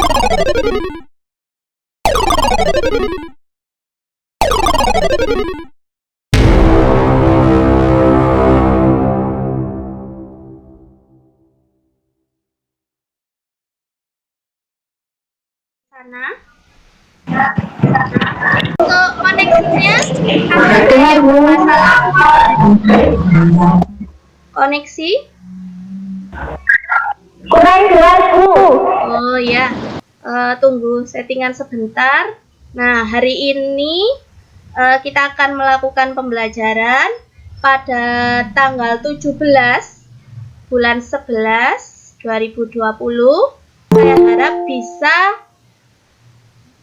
Sana. Untuk koneksinya ada yang bermasalah. Koneksi? Kurang jelas, Bu. Oh ya, tunggu settingan sebentar. Nah, hari ini kita akan melakukan pembelajaran pada tanggal 17 bulan 11 2020. Saya harap bisa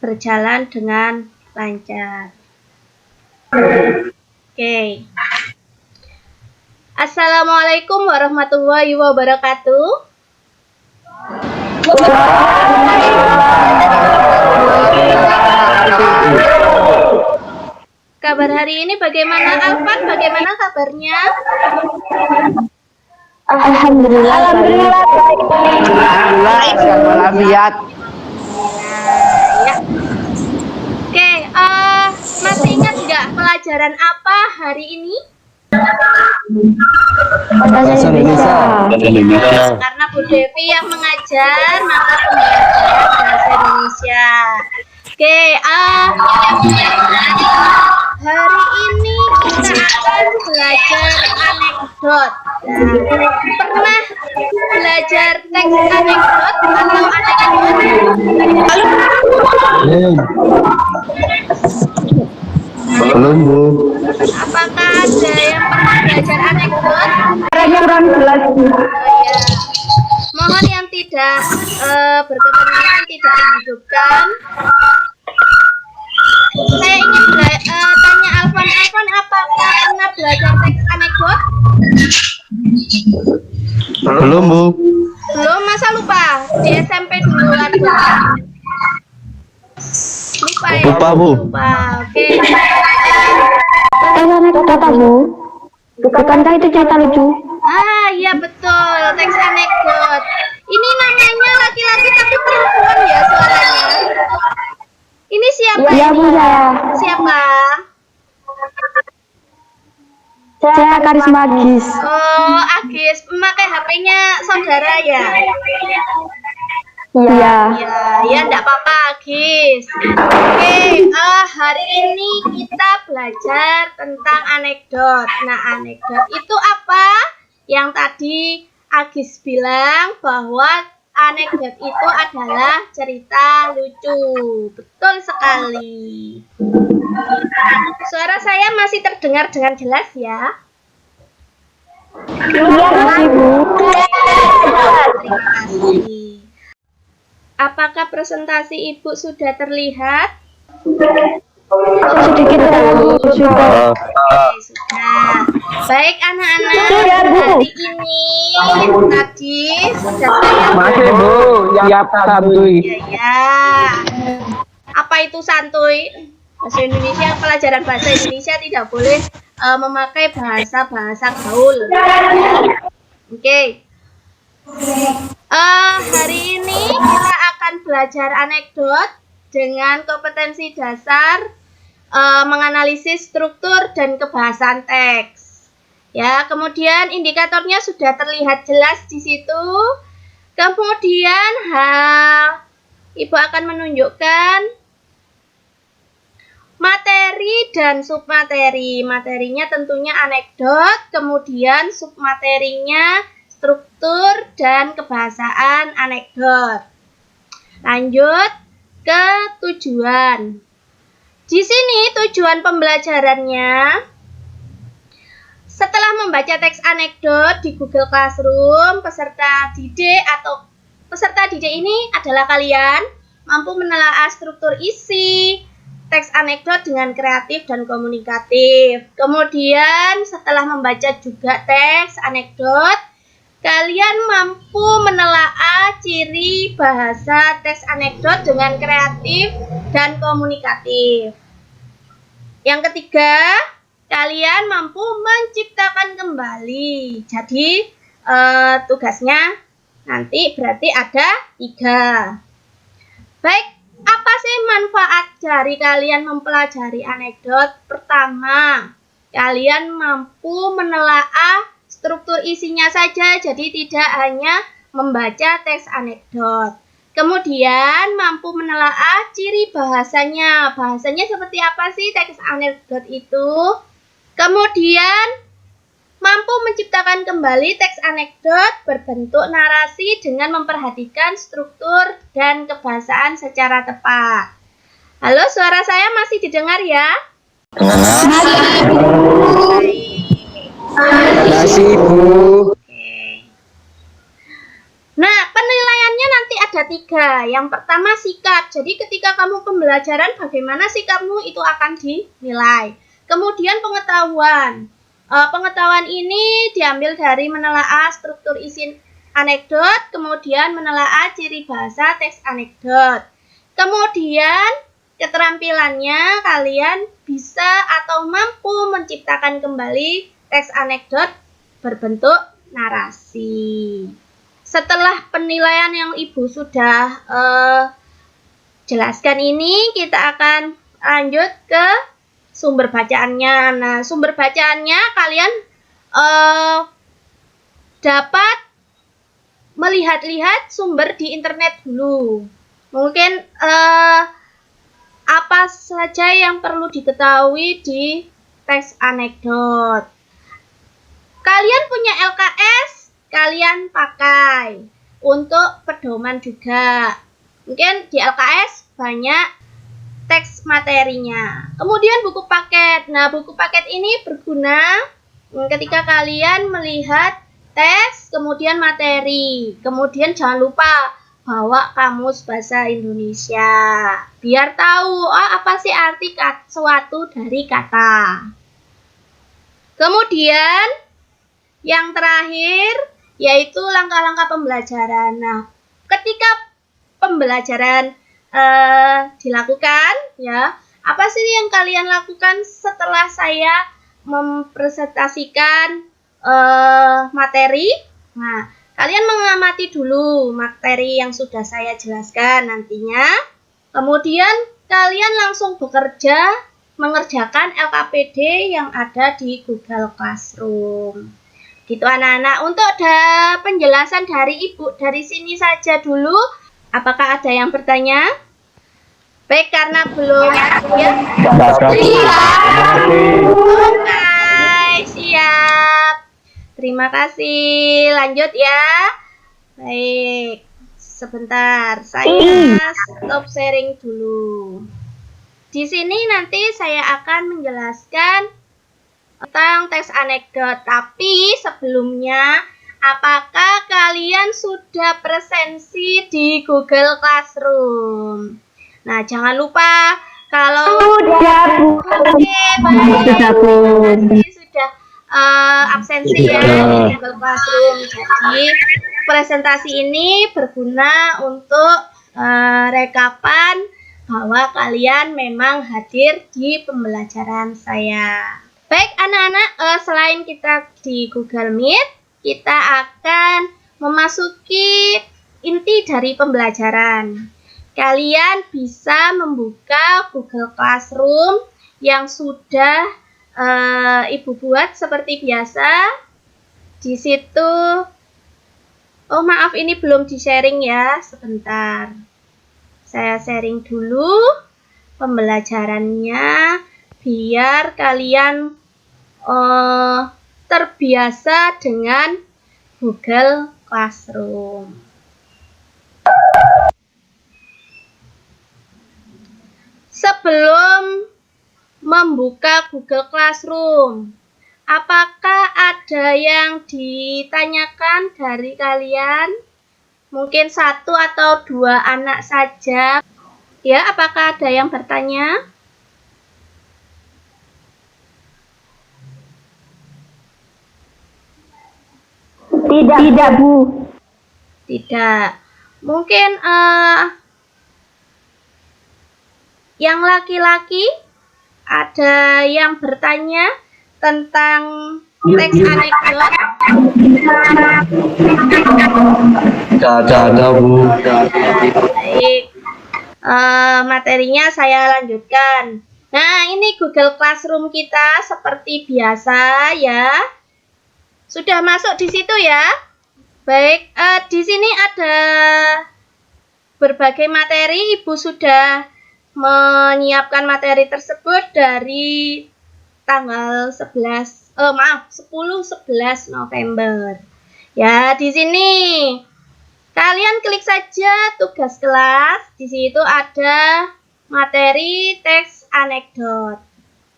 berjalan dengan lancar. Oke. Assalamualaikum warahmatullahi wabarakatuh. Kabar hari ini bagaimana, Alfan? Bagaimana kabarnya? Alhamdulillah. Alhamdulillah. Alhamdulillah. Ya. Oke, masih ingat nggak pelajaran apa hari ini? Bahasa Indonesia. Karena Bu Devi yang mengajar, maka pembelajaran bahasa Indonesia. Oke, hari ini kita akan belajar anekdot. Nah, pernah belajar teks anekdot atau anekdot? Belum, Bu. Apakah ada yang pernah belajar anekdot? Kurang jelas, Bu. Oh, ya. Mohon yang tidak berkepentingan tidak dihidupkan. Saya ingin tanya Alfan, apakah pernah belajar teks anekdot? Belum, Bu. Belum, masa lupa? Di SMP dulu ada. Lupa ya? Lupa, Bu. Lupa, oke. Anekdot, Bu. Bukankah itu cerita lucu? Ah, iya betul, teks anekdot. Ini namanya laki-laki tapi perempuan ya suaranya. Ini siapa Iya, ini? Bu, saya. Siapa? Saya Karisma Agis. Oh, Agis, memakai HP-nya saudara ya? Iya. Ya, enggak apa-apa, Agis. Oke, hari ini kita belajar tentang anekdot. Nah, anekdot itu apa? Yang tadi Agis bilang bahwa anekdot itu adalah cerita lucu. Betul sekali. Suara saya masih terdengar dengan jelas ya? Iya, masih, Bu. Terima kasih. Apakah presentasi Ibu sudah terlihat? Sedikit terlalu sudah. Oke, sudah. Baik anak-anak, hari ini tadi sudah saya Masih, Bu. Siap santuy. ya. Apa itu santuy? Bahasa Indonesia, pelajaran bahasa Indonesia tidak boleh memakai bahasa-bahasa gaul. Oke. Hari ini kita akan belajar anekdot dengan kompetensi dasar menganalisis struktur dan kebahasan teks. Ya, kemudian indikatornya sudah terlihat jelas di situ. Kemudian Ibu akan menunjukkan materi dan submateri. Materinya tentunya anekdot, kemudian submaterinya struktur dan kebahasaan anekdot. Lanjut ke tujuan. Di sini tujuan pembelajarannya, setelah membaca teks anekdot di Google Classroom, peserta didik ini adalah kalian mampu menelaah struktur isi teks anekdot dengan kreatif dan komunikatif. Kemudian setelah membaca juga teks anekdot, kalian mampu menelaah ciri bahasa teks anekdot dengan kreatif dan komunikatif. Yang ketiga, kalian mampu menciptakan kembali. Jadi tugasnya nanti berarti ada 3. Baik, apa sih manfaat dari kalian mempelajari anekdot? Pertama, kalian mampu menelaah struktur isinya saja, jadi tidak hanya membaca teks anekdot. Kemudian mampu menelaah ciri bahasanya. Bahasanya seperti apa sih teks anekdot itu? Kemudian mampu menciptakan kembali teks anekdot berbentuk narasi dengan memperhatikan struktur dan kebahasaan secara tepat. Halo, suara saya masih didengar ya? Kasih Ibu. Nah, penilaiannya nanti ada 3. Yang pertama sikap. Jadi ketika kamu pembelajaran, bagaimana sikapmu itu akan dinilai. Kemudian pengetahuan. Pengetahuan ini diambil dari menelaah struktur isi anekdot, kemudian menelaah ciri bahasa teks anekdot. Kemudian keterampilannya kalian bisa atau mampu menciptakan kembali teks anekdot berbentuk narasi. Setelah penilaian yang Ibu sudah jelaskan ini, kita akan lanjut ke sumber bacaannya. Nah, sumber bacaannya kalian dapat melihat-lihat sumber di internet dulu. Mungkin apa saja yang perlu diketahui di teks anekdot. Kalian punya LKS, kalian pakai untuk pedoman juga. Mungkin di LKS banyak teks materinya. Kemudian buku paket. Nah, buku paket ini berguna ketika kalian melihat teks, kemudian materi. Kemudian jangan lupa bawa kamus bahasa Indonesia. Biar tahu apa sih arti suatu dari kata. Kemudian yang terakhir yaitu langkah-langkah pembelajaran. Nah, ketika pembelajaran dilakukan, ya, apa sih yang kalian lakukan setelah saya mempresentasikan materi? Nah, kalian mengamati dulu materi yang sudah saya jelaskan nantinya. Kemudian kalian langsung bekerja mengerjakan LKPD yang ada di Google Classroom. Gitu anak-anak. Untuk penjelasan dari Ibu dari sini saja dulu. Apakah ada yang bertanya? Baik, karena belum ya. Oke, siap. Terima kasih. Lanjut ya. Baik. Sebentar, saya stop sharing dulu. Di sini nanti saya akan menjelaskan tentang teks anekdot. Tapi sebelumnya, apakah kalian sudah presensi di Google Classroom? Nah, jangan lupa kalau Sudah, Bu. oke, baik. Sudah, Bu. Jadi sudah absensi ya di Google Classroom. Jadi presentasi ini berguna untuk rekapan bahwa kalian memang hadir di pembelajaran saya. Baik anak-anak, selain kita di Google Meet, kita akan memasuki inti dari pembelajaran. Kalian bisa membuka Google Classroom yang sudah Ibu buat seperti biasa. Di situ, oh maaf ini belum di-sharing ya, sebentar. Saya sharing dulu pembelajarannya biar kalian terbiasa dengan Google Classroom. Sebelum membuka Google Classroom, apakah ada yang ditanyakan dari kalian? Mungkin 1 atau 2 anak saja. Ya, apakah ada yang bertanya? Tidak, Bu. Tidak. Mungkin yang laki-laki ada yang bertanya tentang teks anekdot. Tidak ada, Bu. Baik. materinya saya lanjutkan. Nah, ini Google Classroom kita seperti biasa ya. Sudah masuk di situ ya. Baik, di sini ada berbagai materi. Ibu sudah menyiapkan materi tersebut dari tanggal 10-11 November. Ya, di sini kalian klik saja tugas kelas. Di situ ada materi teks anekdot.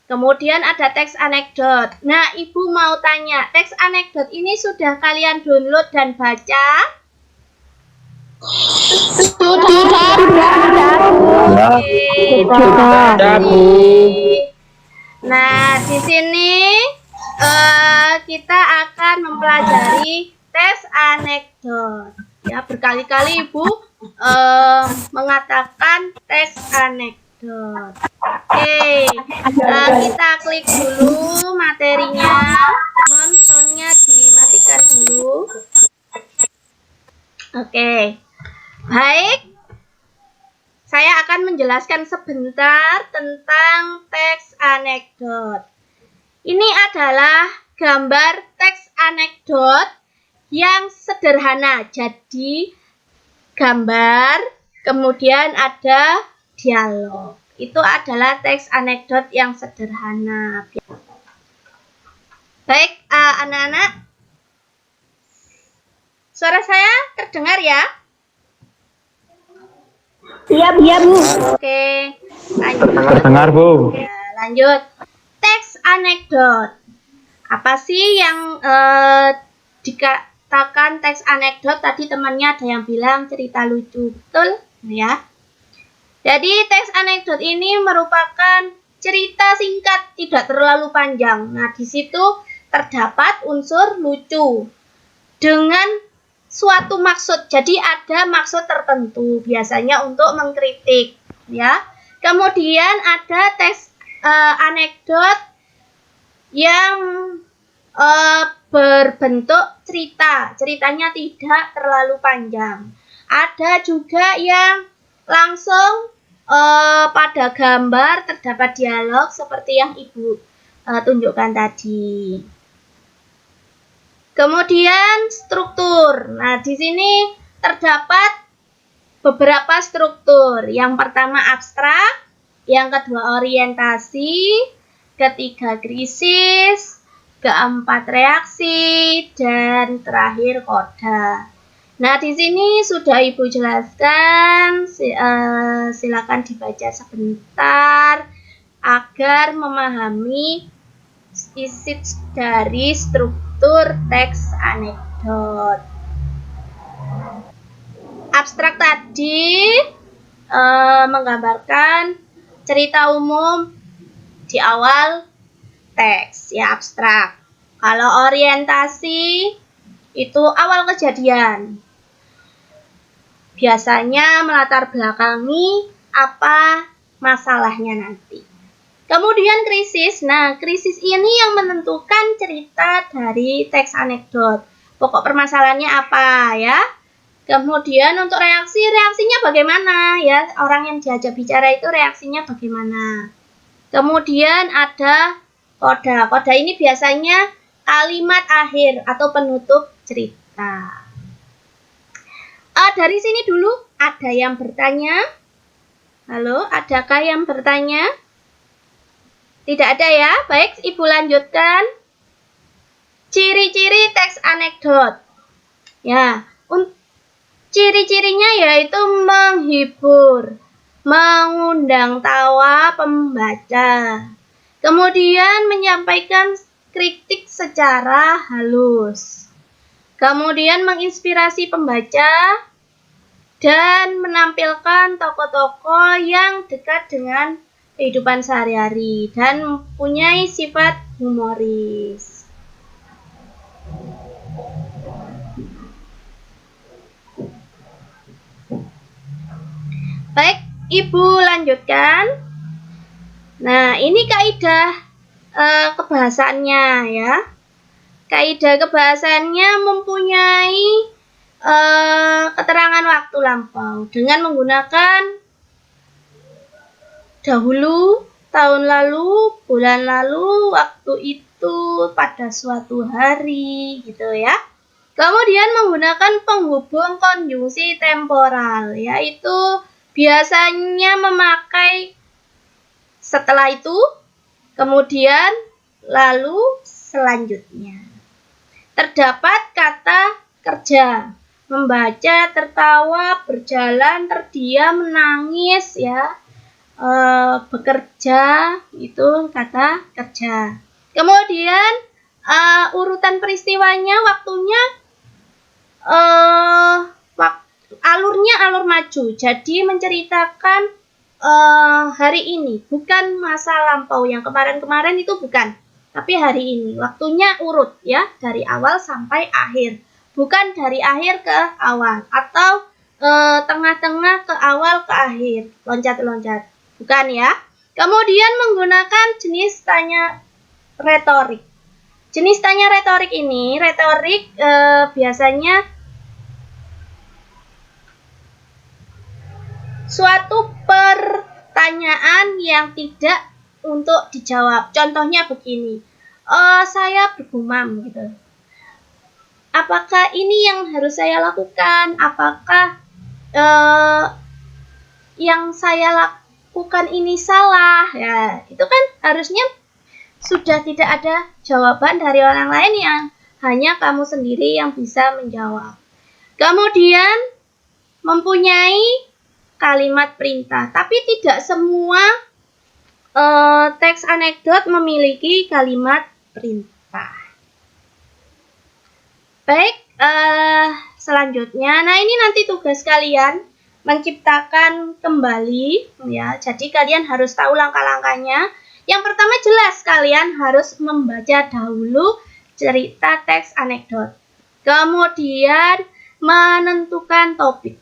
Kemudian ada teks anekdot. Nah, Ibu mau tanya, teks anekdot ini sudah kalian download dan baca? Sudah. Nah, di sini kita akan mempelajari tes anekdot. Ya, berkali-kali Ibu mengatakan tes anekdot. Oke, kita klik dulu materinya. Mohon soundnya dimatikan dulu. Oke, baik. Saya akan menjelaskan sebentar tentang teks anekdot. Ini adalah gambar teks anekdot yang sederhana. Jadi, gambar, kemudian ada dialog. Itu adalah teks anekdot yang sederhana. Baik, anak-anak. Suara saya terdengar ya? Iya, Bu. Oke, lanjut. Terdengar, Bu. Ya, lanjut. Teks anekdot. Apa sih yang dikatakan teks anekdot? Tadi temannya ada yang bilang cerita lucu, betul? Ya. Jadi teks anekdot ini merupakan cerita singkat, tidak terlalu panjang. Nah, di situ terdapat unsur lucu dengan suatu maksud. Jadi ada maksud tertentu, biasanya untuk mengkritik, ya. Kemudian ada teks anekdot yang berbentuk cerita. Ceritanya tidak terlalu panjang. Ada juga yang langsung pada gambar terdapat dialog seperti yang Ibu tunjukkan tadi. Kemudian struktur. Nah, di sini terdapat beberapa struktur. Yang pertama abstrak, yang kedua orientasi, ketiga krisis, keempat reaksi, dan terakhir koda. Nah, di sini sudah Ibu jelaskan. Silakan dibaca sebentar agar memahami isi dari struktur teks anekdot. Abstrak tadi menggambarkan cerita umum di awal teks, ya, abstrak. Kalau orientasi itu awal kejadian. Biasanya melatar belakangi apa masalahnya nanti. Kemudian krisis. Nah, krisis ini yang menentukan cerita dari teks anekdot. Pokok permasalahannya apa, ya? Kemudian untuk reaksinya bagaimana, ya? Orang yang diajak bicara itu reaksinya bagaimana. Kemudian ada koda. Koda ini biasanya kalimat akhir atau penutup cerita. Dari sini dulu ada yang bertanya? Halo, adakah yang bertanya? Tidak ada ya? Baik, Ibu lanjutkan. Ciri-ciri teks anekdot. Ya, ciri-cirinya yaitu menghibur, mengundang tawa pembaca. Kemudian menyampaikan kritik secara halus. Kemudian menginspirasi pembaca dan menampilkan tokoh-tokoh yang dekat dengan kehidupan sehari-hari dan mempunyai sifat humoris. Baik, Ibu lanjutkan. Nah, ini kaidah kebahasannya, ya. Kaidah kebahasannya mempunyai keterangan waktu lampau dengan menggunakan dahulu, tahun lalu, bulan lalu, waktu itu, pada suatu hari, gitu ya. Kemudian menggunakan penghubung konjungsi temporal, yaitu biasanya memakai setelah itu, kemudian, lalu, selanjutnya. Terdapat kata kerja, membaca, tertawa, berjalan, terdiam, menangis, ya, bekerja, itu kata kerja. Kemudian urutan peristiwanya, waktunya, alurnya alur maju, jadi menceritakan hari ini, bukan masa lampau yang kemarin-kemarin itu bukan, tapi hari ini. Waktunya urut, ya, dari awal sampai akhir, bukan dari akhir ke awal atau tengah-tengah ke awal ke akhir, loncat-loncat, bukan, ya. Kemudian menggunakan jenis tanya retorik. Jenis tanya retorik ini, biasanya suatu pertanyaan yang tidak untuk dijawab. Contohnya begini, saya bergumam, gitu. Apakah ini yang harus saya lakukan? Apakah yang saya lakukan ini salah? Ya, itu kan harusnya sudah tidak ada jawaban dari orang lain, yang hanya kamu sendiri yang bisa menjawab. Kemudian mempunyai kalimat perintah, tapi tidak semua teks anekdot memiliki kalimat perintah. Baik, selanjutnya, nah ini nanti tugas kalian menciptakan kembali, ya. Jadi kalian harus tahu langkah-langkahnya. Yang pertama, jelas kalian harus membaca dahulu cerita teks anekdot. Kemudian menentukan topik.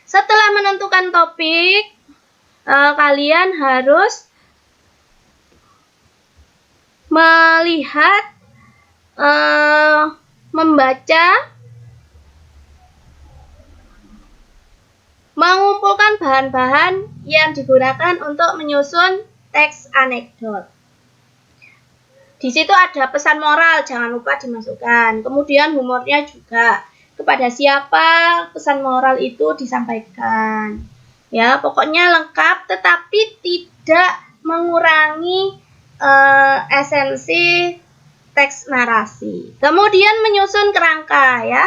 Setelah menentukan topik, kalian harus melihat, membaca, mengumpulkan bahan-bahan yang digunakan untuk menyusun teks anekdot. Di situ ada pesan moral, jangan lupa dimasukkan. Kemudian humornya juga. Kepada siapa pesan moral itu disampaikan. Ya, pokoknya lengkap, tetapi tidak mengurangi esensi teks narasi. Kemudian menyusun kerangka, ya.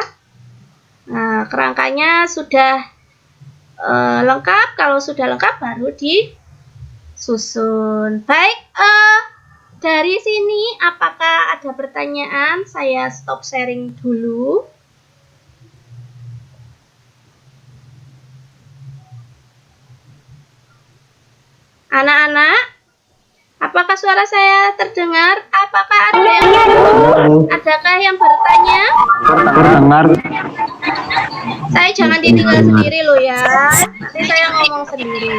Nah, kerangkanya sudah lengkap. Kalau sudah lengkap baru disusun. Baik, dari sini apakah ada pertanyaan? Saya stop sharing dulu. Anak-anak, apakah suara saya terdengar? Apakah adakah yang bertanya? Terdengar. Saya jangan ditinggal sendiri loh, ya. Nanti saya ngomong sendiri.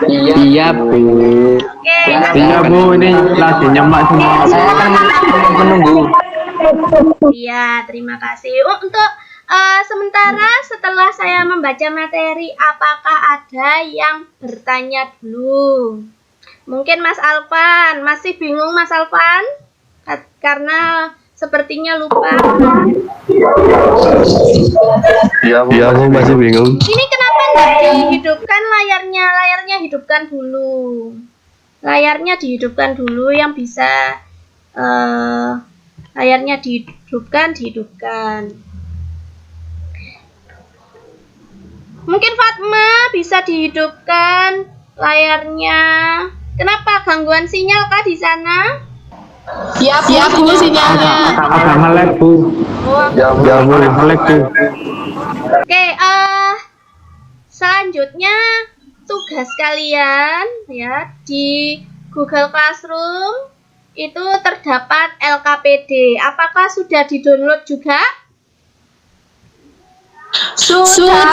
Iya, Bu. Oke. Iya, Bu. Ini lagi nyemak semua. Saya akan menunggu. Iya, terima kasih. Untuk sementara setelah saya membaca materi, apakah ada yang bertanya dulu? Mungkin Mas Alvan, masih bingung Mas Alvan? Karena sepertinya lupa. Iya, Bu, masih bingung. Ini kenapa nggak dihidupkan layarnya? Layarnya hidupkan dulu. Layarnya dihidupkan dulu, yang bisa layarnya dihidupkan. Mungkin Fatma bisa dihidupkan layarnya. Kenapa? Gangguan sinyal kah di sana? Siap Bu sinyalnya. Agak melek, Bu. Ya, Bu, melek, Bu. Oke, selanjutnya tugas kalian, ya, di Google Classroom itu terdapat LKPD. Apakah sudah di-download juga? Sudah.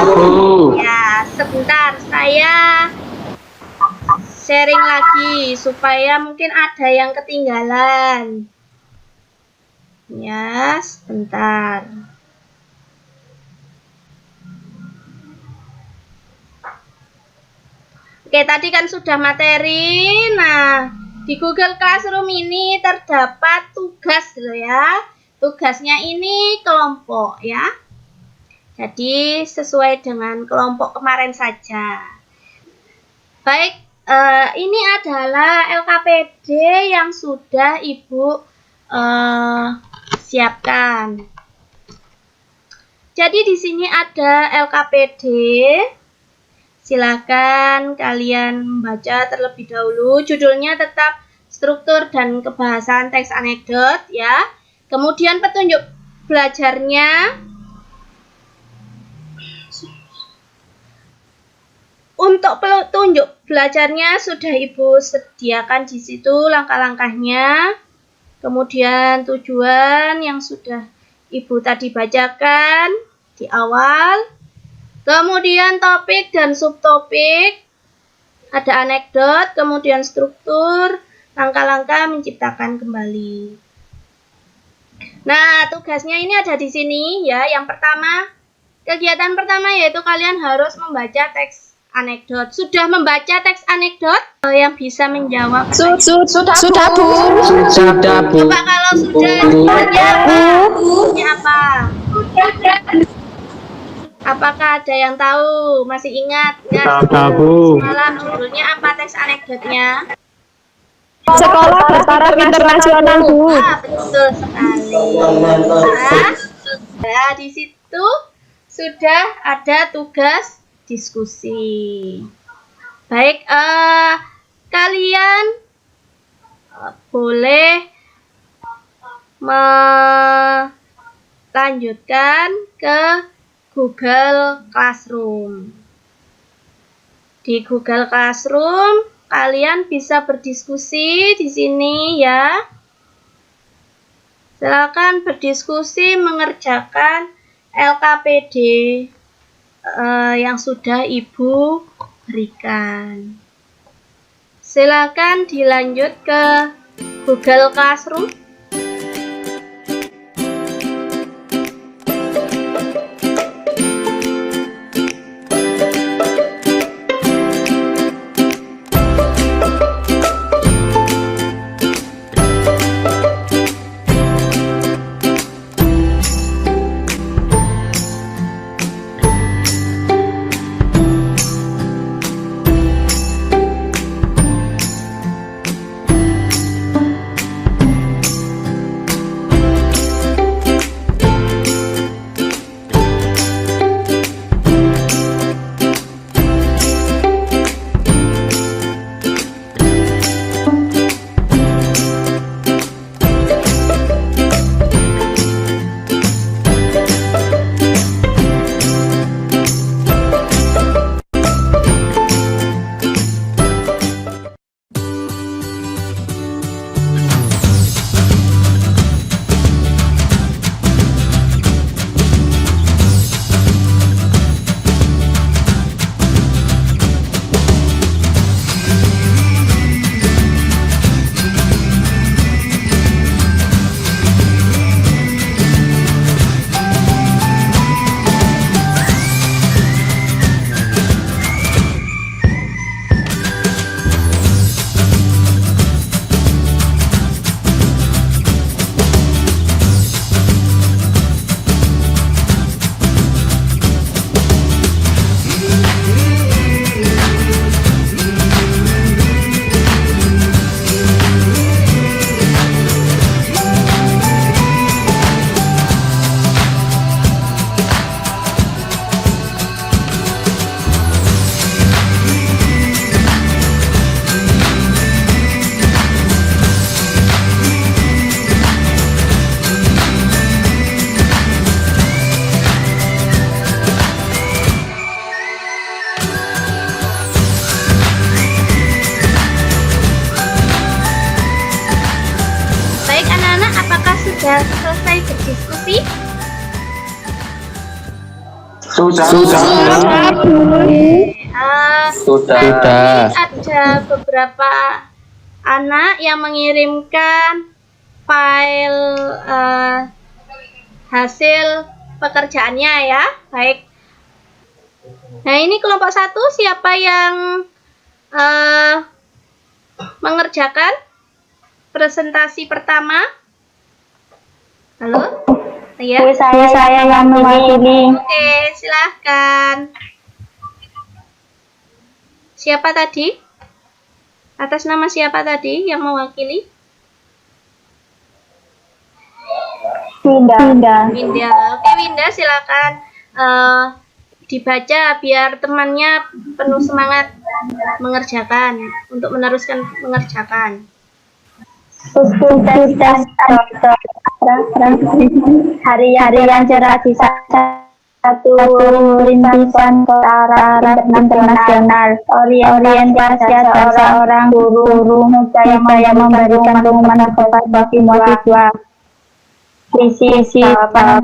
Bu. Ya, sebentar saya sharing lagi supaya mungkin ada yang ketinggalan. Ya, sebentar. Oke, tadi kan sudah materi. Nah, di Google Classroom ini terdapat tugas loh ya. Tugasnya ini kelompok ya. Jadi sesuai dengan kelompok kemarin saja. Baik, ini adalah LKPD yang sudah Ibu siapkan. Jadi di sini ada LKPD. Silakan kalian membaca terlebih dahulu. Judulnya tetap struktur dan kebahasan teks anekdot ya. Kemudian petunjuk belajarnya. Untuk petunjuk belajarnya sudah Ibu sediakan di situ langkah-langkahnya. Kemudian tujuan yang sudah Ibu tadi bacakan di awal. Kemudian topik dan subtopik, ada anekdot, kemudian struktur, langkah-langkah menciptakan kembali. Nah, tugasnya ini ada di sini ya. Yang pertama, kegiatan pertama yaitu kalian harus membaca teks anekdot. Sudah membaca teks anekdot? Yang bisa menjawab. Sudah, Bu. Coba kalau sudah, judulnya apa? Judulnya apa? Apakah ada yang tahu? Masih ingat? Tahu. Semalam judulnya apa teks anekdotnya? Sekolah bertaraf internasional, Bu. Betul sekali. Nah, di situ sudah ada tugas diskusi. Baik, kalian boleh melanjutkan ke Google Classroom. Di Google Classroom, kalian bisa berdiskusi di sini ya. Silakan berdiskusi mengerjakan LKPD yang sudah Ibu berikan. Silakan dilanjut ke Google Classroom. sudah selesai berdiskusi? Sudah. Tadi ada beberapa anak yang mengirimkan file hasil pekerjaannya ya. Baik. Nah, ini kelompok 1 siapa yang eh, mengerjakan presentasi pertama. Halo? Ya. Saya yang mewakili. Oke, silahkan. Siapa tadi? Atas nama siapa tadi yang mewakili? Winda. Winda. Oke, Winda, silakan dibaca biar temannya penuh semangat mengerjakan untuk meneruskan mengerjakan. Sukses harian cerah di satu rintisan kota internasional. Orientasi seorang guru muda yang memberikan pengumuman kepada semua siswa. Visi jawaban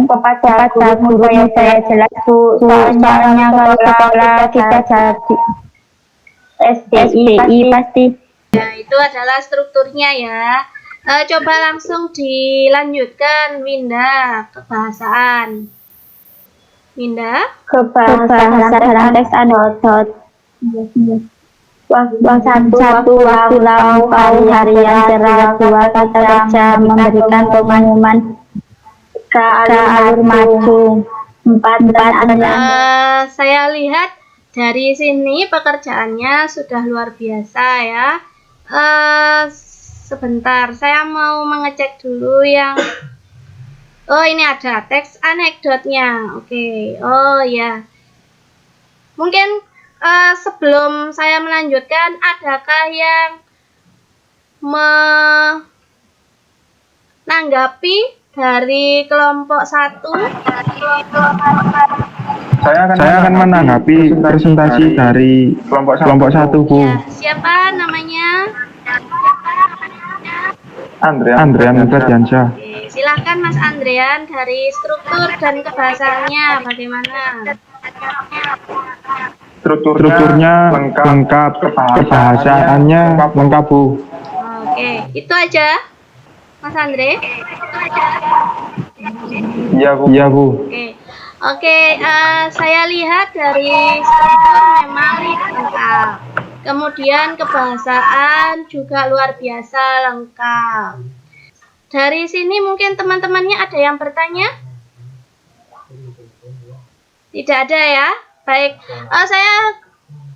kepada guru saya jelas Bu, soalnya kalau sekolah kita jadi SBI pasti. Ya, itu adalah strukturnya ya. Coba langsung dilanjutkan, Winda, kebahasaan. Winda? Kebahasaan teks anekdot. Waktu lampau harian cerah, 2 kata kerja memberikan pengumuman ke alur maju. 4 Saya lihat dari sini pekerjaannya sudah luar biasa ya. Sebentar, saya mau mengecek dulu yang ini ada teks anekdotnya. Oke. Oh ya. Mungkin sebelum saya melanjutkan, adakah yang menanggapi dari kelompok 1? Saya akan menanggapi presentasi dari kelompok 1, Bu. Ya, siapa namanya? Andrian Ferdiansyah. Oke, silakan Mas Andrian, dari struktur dan kebahasaannya bagaimana? Strukturnya lengkap, kebahasaannya lengkap, Bu. Oke, itu aja Mas Andre. Iya, Bu. Oke, saya lihat dari struktur memang lengkap. Kemudian kebahasaan juga luar biasa lengkap. Dari sini mungkin teman-temannya ada yang bertanya? Tidak ada ya? Baik, saya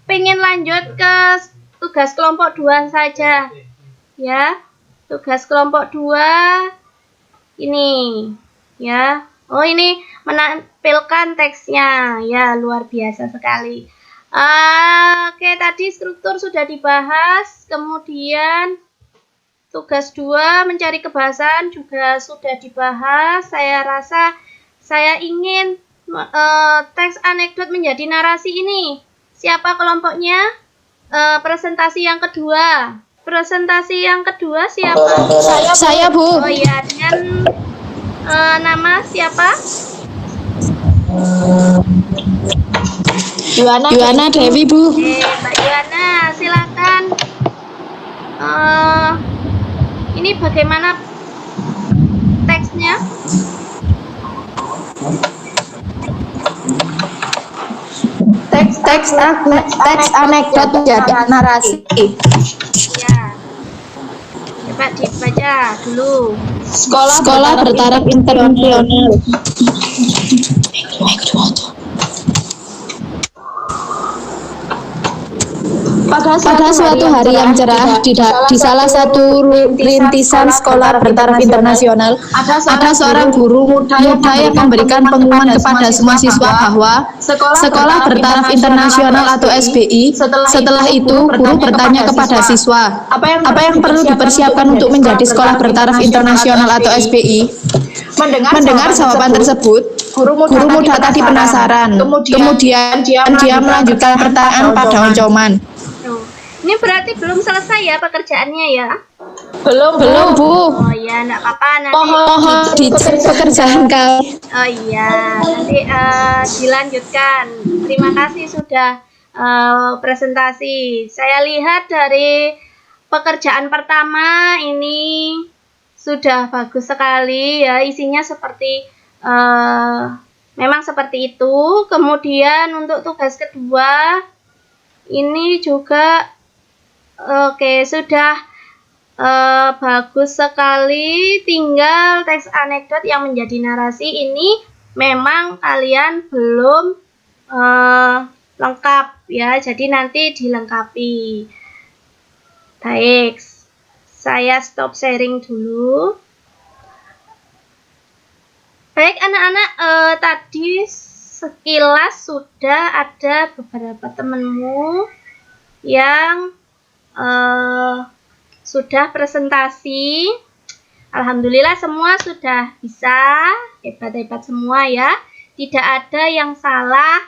ingin lanjut ke tugas kelompok 2 saja. Ya, tugas kelompok 2 ini. Ya, oh ini menampilkan teksnya. Ya, luar biasa sekali. Oke, tadi struktur sudah dibahas, kemudian tugas 2 mencari kebahasaan juga sudah dibahas. Saya rasa saya ingin teks anekdot menjadi narasi ini. Siapa kelompoknya? Presentasi yang kedua. Presentasi yang kedua siapa? Saya Bu. Oh ya, dengan nama siapa? Yuwana Dewi Bu. Oke, Mbak Yuwana, silakan. Ini bagaimana teksnya? Teks anekdot menjadi narasi. Ya, coba dibaca dulu. Sekolah bertaraf internasional. Pada suatu hari yang cerah di salah satu rintisan sekolah bertaraf internasional, ada seorang guru muda yang memberikan pengumuman kepada semua siswa bahwa sekolah bertaraf internasional atau SBI. Setelah itu, guru bertanya kepada siswa, apa yang perlu dipersiapkan untuk menjadi sekolah bertaraf internasional atau SBI? Mendengar jawaban tersebut, guru muda tadi penasaran. Kemudian dia melanjutkan pertanyaan pada Oncoman. Ini berarti belum selesai ya pekerjaannya ya? Belum Bu. Oh iya, enggak apa-apa, nanti Pohon dicek pekerjaan kau. oh iya, nanti dilanjutkan. Terima kasih sudah presentasi. Saya lihat dari pekerjaan pertama ini sudah bagus sekali ya, isinya seperti memang seperti itu. Kemudian untuk tugas kedua Ini juga oke, sudah bagus sekali. Tinggal teks anekdot yang menjadi narasi ini memang kalian belum lengkap ya, jadi nanti dilengkapi. Baik, saya stop sharing dulu. Baik anak-anak, tadi sekilas sudah ada beberapa temanmu yang sudah presentasi. Alhamdulillah semua sudah bisa, hebat-hebat semua ya. Tidak ada yang salah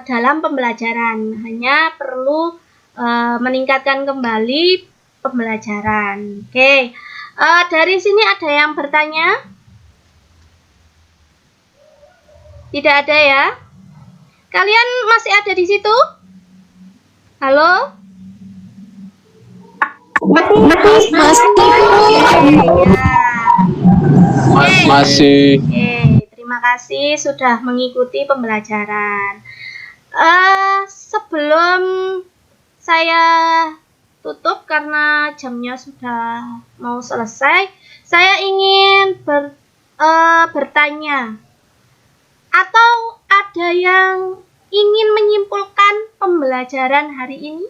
dalam pembelajaran, hanya perlu meningkatkan kembali pembelajaran. Oke, dari sini ada yang bertanya? Tidak ada ya? Kalian masih ada di situ? Halo? Masih. Terima kasih sudah mengikuti pembelajaran. Sebelum saya tutup karena jamnya sudah mau selesai, saya ingin bertanya, atau ada yang ingin menyimpulkan pembelajaran hari ini?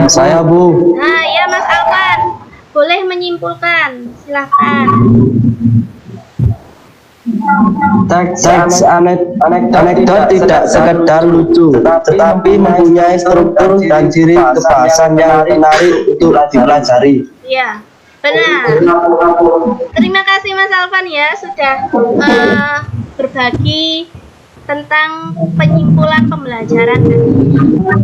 Saya Bu. Nah, ya Mas Alvan, boleh menyimpulkan, silahkan. Teks anekdot tidak sekedar lucu, tetapi mempunyai struktur dan ciri kebahasan yang menarik untuk dipelajari. Iya, benar. Terima kasih Mas Alvan ya sudah berbagi tentang penyimpulan pembelajaran tadi.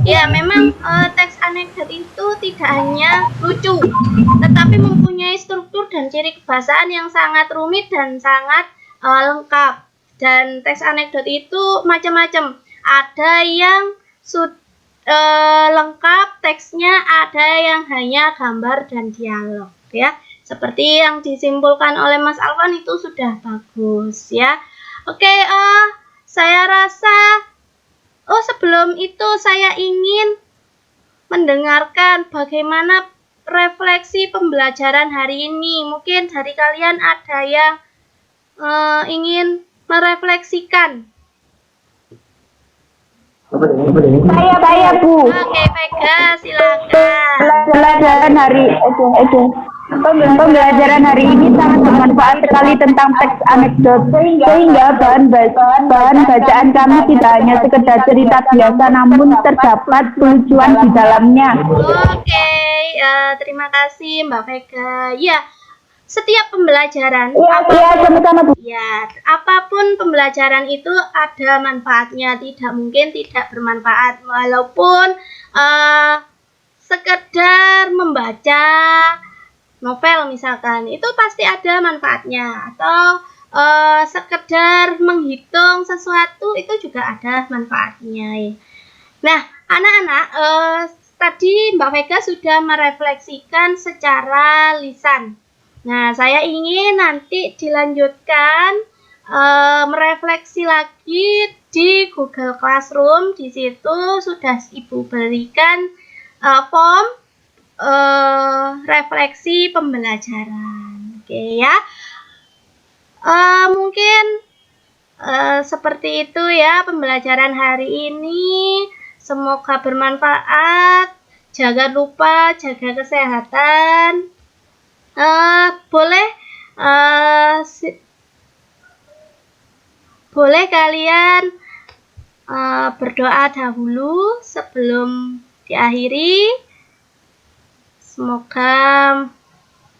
Ya, memang teks anekdot itu tidak hanya lucu, tetapi mempunyai struktur dan ciri kebahasaan yang sangat rumit dan sangat lengkap. Dan teks anekdot itu macam-macam. Ada yang lengkap teksnya, ada yang hanya gambar dan dialog ya. Seperti yang disimpulkan oleh Mas Alvan itu sudah bagus ya. Oke, saya rasa sebelum itu saya ingin mendengarkan bagaimana refleksi pembelajaran hari ini. Mungkin dari kalian ada yang ingin merefleksikan. Saya Bu. Oke, Vega, silakan. Pembelajaran hari ini sangat bermanfaat sekali tentang teks anekdot, sehingga bahan bacaan kami tidak hanya sekedar cerita biasa, namun terdapat kelucuan di dalamnya. Oke, terima kasih Mbak Vega. Ya, setiap pembelajaran, apapun pembelajaran itu ada manfaatnya. Tidak mungkin tidak bermanfaat, walaupun sekedar membaca novel misalkan, itu pasti ada manfaatnya. Atau sekedar menghitung sesuatu itu juga ada manfaatnya. Nah, anak-anak, tadi Mbak Vega sudah merefleksikan secara lisan. Nah, saya ingin nanti dilanjutkan merefleksi lagi di Google Classroom. Di situ sudah Ibu berikan form refleksi pembelajaran. Oke ya. Mungkin seperti itu ya pembelajaran hari ini. Semoga bermanfaat. Jangan lupa jaga kesehatan. Boleh kalian berdoa dahulu sebelum diakhiri. Semoga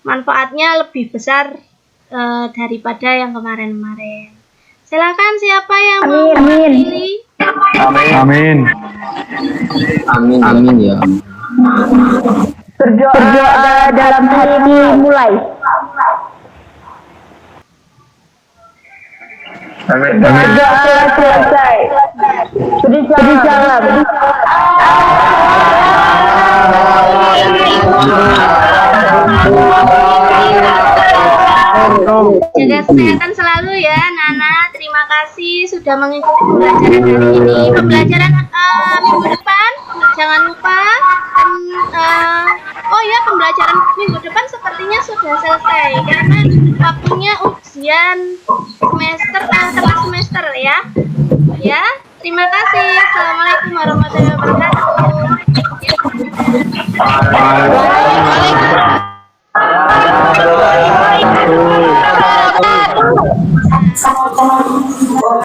manfaatnya lebih besar daripada yang kemarin-kemarin. Silakan siapa yang mau mengakhiri? Amin. Amin ya. Berdoa dalam hati mulai. Berdoa selesai. Beri salam. Jaga kesehatan selalu ya, Nana. Terima kasih sudah mengikuti pembelajaran hari ini. Pembelajaran minggu depan jangan lupa. Oh ya, pembelajaran minggu depan sepertinya sudah selesai karena waktunya ujian semester tengah semester ya. Ya, terima kasih. Assalamualaikum warahmatullahi wabarakatuh.